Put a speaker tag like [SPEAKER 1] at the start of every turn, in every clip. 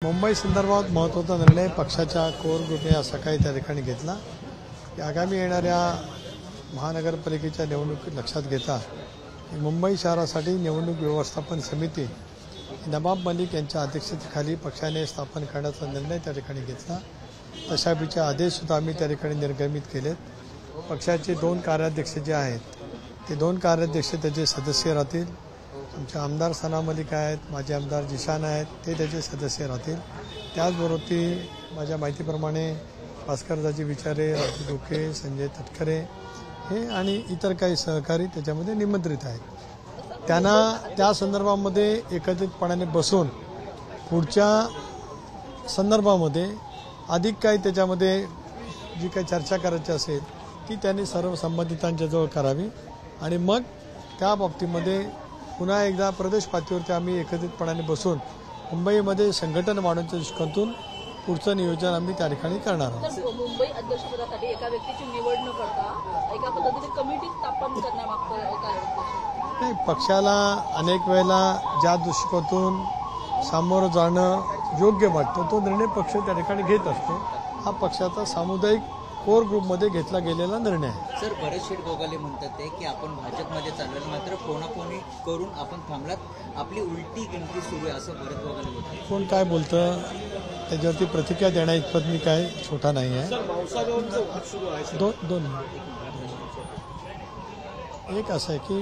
[SPEAKER 1] मुंबई संदर्भात महत्त्वाचा निर्णय पक्षाच्या कोर ग्रुपने आज सकाळी त्या ठिकाणी घेतला की आगामी येणाऱ्या महानगरपालिकेच्या निवडणुकीत लक्षात घेता मुंबई शहरासाठी निवडणूक व्यवस्थापन समिती नवाब मलिक यांच्या अध्यक्षतेखाली पक्षाने स्थापन करण्याचा निर्णय त्या ठिकाणी घेतला। तशापीचे आदेशसुद्धा आम्ही त्या ठिकाणी निर्गमित केलेत। पक्षाचे 2 कार्याध्यक्ष जे आहेत ते 2 कार्याध्यक्ष त्याचे सदस्य राहतील। आमचे आमदार सना मलिक आहेत, माजी आमदार जिशान आहेत, ते त्याचे सदस्य राहतील। त्याचबरोबर ती माझ्या माहितीप्रमाणे भास्करदाजी विचारे, राजू डोके, संजय तटकरे हे आणि इतर काही सहकारी त्याच्यामध्ये निमंत्रित आहेत। त्यांना त्या संदर्भामध्ये एकत्रितपणाने बसून पुढच्या संदर्भामध्ये अधिक काही त्याच्यामध्ये जी काही चर्चा करायची असेल ती त्यांनी सर्व संबंधितांच्याजवळ करावी आणि मग त्या बाबतीमध्ये पुन्हा एकदा प्रदेश पातळीवरती आम्ही एकत्रितपणाने बसून मुंबईमध्ये संघटन वाढवण्याच्या दृष्टिकोनातून पुढचं नियोजन आम्ही त्या ठिकाणी करणार आहोत।
[SPEAKER 2] मुंबई अध्यक्षपदासाठी एका व्यक्तीची निवड न करता एका पद्धतीने कमिटी स्थापन करण्यामागचं काय उद्देश
[SPEAKER 1] नाही, पक्षाला अनेक वेळेला ज्या दृष्टिकोनातून सामोरं जाणं योग्य वाटतं तो निर्णय पक्ष त्या ठिकाणी घेत असतो। हा पक्षाचा सामुदायिक कोर ग्रुपमध्ये घेतला गेलेला निर्णय आहे।
[SPEAKER 3] सर, बरेच शेठ गोगाले म्हणतात की आपण भाजपमध्ये चाललो, मात्र कोणाकोणी करून आपण थांबलात, आपली उलटी गिनती सुरू आहे असं बरेच गोगाले बोलतात।
[SPEAKER 1] कोण काय बोलतं त्याच्यावरती प्रतिक्रिया देण्या इतपत मी काय छोटा नाही आहे। दोन एक असं आहे की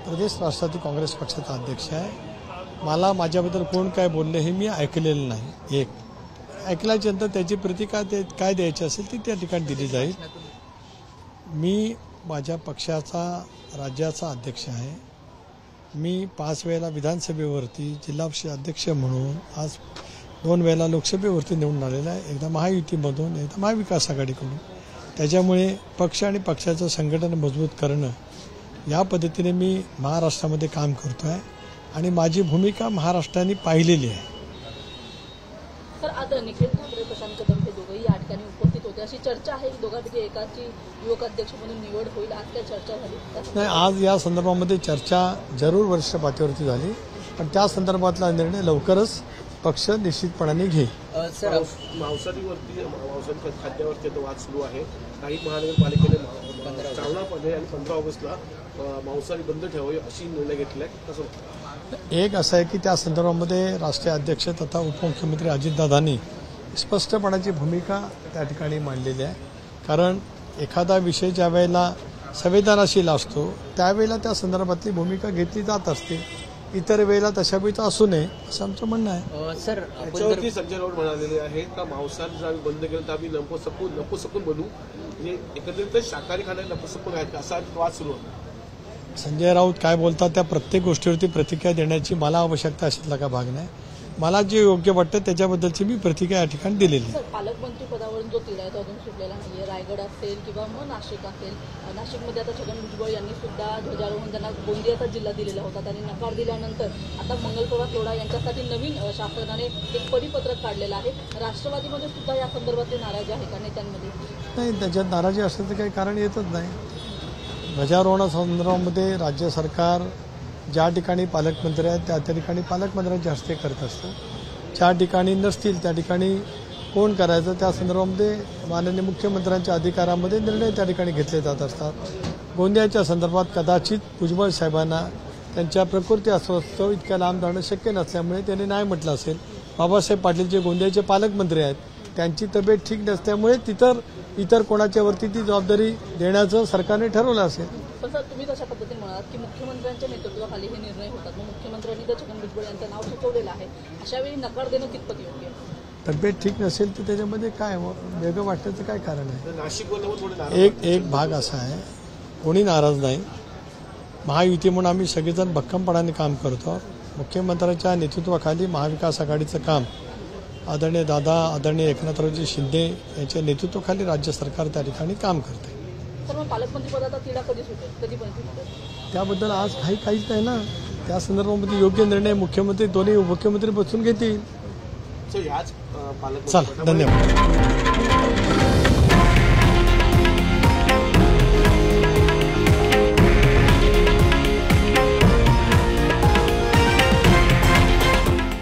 [SPEAKER 1] प्रदेश राष्ट्रवादी काँग्रेस पक्षाचा अध्यक्ष आहे। मला माझ्याबद्दल कोण काय बोलले हे मी ऐकलेलं नाही। एक ऐकल्याच्यानंतर त्याची प्रतिक्रिया काय द्यायची असेल ती त्या ठिकाणी दिली जाईल। मी माझ्या पक्षाचा राज्याचा अध्यक्ष आहे। मी 5 वेळेला विधानसभेवरती जिल्हा परिषद अध्यक्ष म्हणून आज 2 वेळेला लोकसभेवरती निवडून आलेला आहे, एकदा महायुतीमधून एकदा महाविकास आघाडीकडून। त्याच्यामुळे पक्ष आणि पक्षाचं संघटन मजबूत करणं या पद्धतीने मी महाराष्ट्रामध्ये काम करतो आहे आणि माझी भूमिका महाराष्ट्राने पाहिलेली आहे।
[SPEAKER 2] सर, आता निखिल ठाकरे, प्रशांत कदम हे दोघंही या ठिकाणी उपस्थित होते, अशी चर्चा आहे की दोघांपैकी एकाची युवक अध्यक्ष म्हणून निवड होईल। आज काय चर्चा झाली
[SPEAKER 1] नाही? आज या संदर्भामध्ये चर्चा जरूर वरिष्ठ पातळीवरती झाली, पण त्या संदर्भातला निर्णय लवकरच पक्ष निश्चितपणाने घेईल।
[SPEAKER 3] सर,
[SPEAKER 4] मांसाहारी खाद्यावरती वाद सुरू आहे। काही महानगरपालिकेने चालनामध्ये आणि 15 ऑगस्टला मांसाहारी बंद ठेवावी अशी निर्णय घेतला आहे। कसं
[SPEAKER 1] एक असं आहे की त्या संदर्भामध्ये राष्ट्रीय अध्यक्ष तथा उपमुख्यमंत्री अजितदादांनी स्पष्टपणाची भूमिका त्या ठिकाणी मांडलेली आहे। कारण एखादा विषय ज्या वेळेला संवेदनशील असतो त्यावेळेला त्या संदर्भातली भूमिका घेतली जात असते, इतर वेळेला तशापैकी असू नये असं आमचं म्हणणं आहे।
[SPEAKER 3] सर,
[SPEAKER 4] त्याच्यावरती संजय राऊत म्हणालेले आहे का मांसाहार जर बंद केलं तर आम्ही नपुसकून बनू, म्हणजे एकत्रित शाकाहारी खाण्याला नपुसकून आहेत का असा वाद सुरू होता।
[SPEAKER 1] संजय राऊत काय बोलतात त्या प्रत्येक गोष्टीवरती प्रतिक्रिया देण्याची मला आवश्यकता अशातला का भाग नाही। मला जे योग्य वाटतं त्याच्याबद्दलची मी प्रतिक्रिया या ठिकाणी दिलेली आहे।
[SPEAKER 2] पालकमंत्री पदावरून जो तिढा आहे तो अजून सुटलेला नाहीये। रायगड असेल किंवा मग नाशिक असेल, नाशिकमध्ये आता छगन भुजबळ यांनी सुद्धा ध्वजारोहण त्यांना गोंदियाचा जिल्हा दिलेला होता, त्यांनी नकार दिल्यानंतर आता मंगलप्रभात लोढा यांच्यासाठी नवीन शासनाने एक परिपत्रक काढलेलं आहे। राष्ट्रवादीमध्ये सुद्धा या संदर्भातली नाराजी आहे का नेत्यांमध्ये?
[SPEAKER 1] नाही, त्याच्यात नाराजी असण्याचं काही कारण येतच नाही। ध्वजारोहणासंदर्भामध्ये राज्य सरकार ज्या ठिकाणी पालकमंत्री आहेत त्या ठिकाणी पालकमंत्र्यांच्या हस्ते करत असतं, ज्या ठिकाणी नसतील त्या ठिकाणी कोण करायचं त्या संदर्भामध्ये माननीय मुख्यमंत्र्यांच्या अधिकारामध्ये निर्णय त्या ठिकाणी घेतले जात असतात। गोंदियाच्या संदर्भात कदाचित भुजबळ साहेबांना त्यांच्या प्रकृती अस्वस्थ इतक्या लांब जाणं शक्य नसल्यामुळे त्यांनी नाही म्हटलं असेल। बाबासाहेब पाटील जे गोंदियाचे पालकमंत्री आहेत त्यांची तब्येत ठीक नसल्यामुळे इतर कोणाच्यावरती ती जबाबदारी देण्याचं सरकारने ठरवलं असेल।
[SPEAKER 2] पण सर, तुम्ही कशा पद्धतीने म्हणालात की मुख्यमंत्र्यांच्या नेतृत्वाखाली हे निर्णय होतात, मग मुख्यमंत्र्यांनी जर छगन भुजबळ यांचं नाव सुचवलेलं आहे, अशा वेळी नकार देणं कितपत योग्य आहे?
[SPEAKER 1] तब्येत ठीक नसेल तर त्याच्यामध्ये काय वेगळं वाटण्याचं काय कारण आहे?
[SPEAKER 4] नाशिक
[SPEAKER 1] एक भाग असा आहे, कोणी नाराज नाही। महायुती म्हणून आम्ही सगळेजण भक्कमपणाने काम करतो। मुख्यमंत्र्यांच्या नेतृत्वाखाली महाविकास आघाडीचं काम आदरणीय दादा, आदरणीय एकनाथरावजी शिंदे यांच्या नेतृत्वाखाली राज्य सरकार त्या ठिकाणी काम करते।
[SPEAKER 2] तर मग पालकमंत्री पदाचा तिढा कधी सुटेल, कधीपर्यंत?
[SPEAKER 1] त्याबद्दल आज काहीच नाही ना। त्या संदर्भामध्ये योग्य निर्णय मुख्यमंत्री दोन्ही उपमुख्यमंत्री बसून घेतील। चला, धन्यवाद।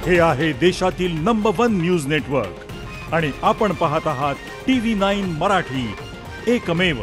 [SPEAKER 5] हे आहे देशातील नंबर 1 न्यूज नेटवर्क आणि आपण पाहत आहात TV9 मराठी, एकमेव.